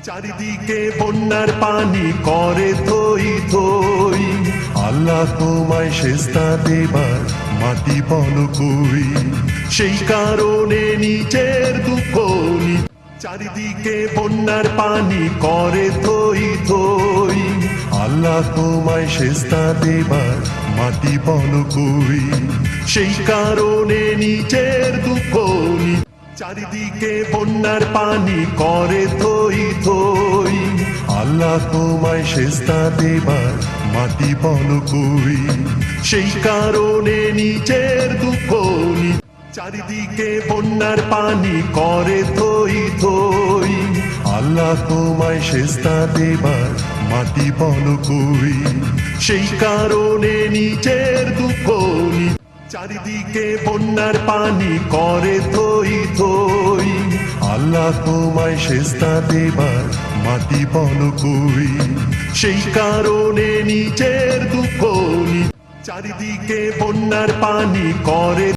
চারিদিকে বন্যার পানি করে থই থই, আল্লাহ তোমায় সেজদা দেবার মাটি বলো কই। সেই কারণে নিজের দুঃখ চারিদিকে বন্যার পানি করে থই থই, আল্লাহ তোমায় সেজদা দেবার মাটি বলো কই। সেই কারণে নিজের দুঃখ চারিদিকে বন্যার পানি করে থই থই, আল্লাহ তোমায় সেজদা দেবার মাটি বলো কই। সেই কারণে নিজের দুঃখ চারিদিকে বন্যার পানি করে থই থই, আল্লাহ তোমায় সেজদা দেবার মাটি বলো কই। সেই কারণে নিজের দুঃখ চারিদিকে বন্যার পানি করে থই থই, আল্লাহ তোমায় সেজদা দেবার মাটি বলো কই। সেই কারণে নিজের দুঃখ চারিদিকে বন্যার পানি করে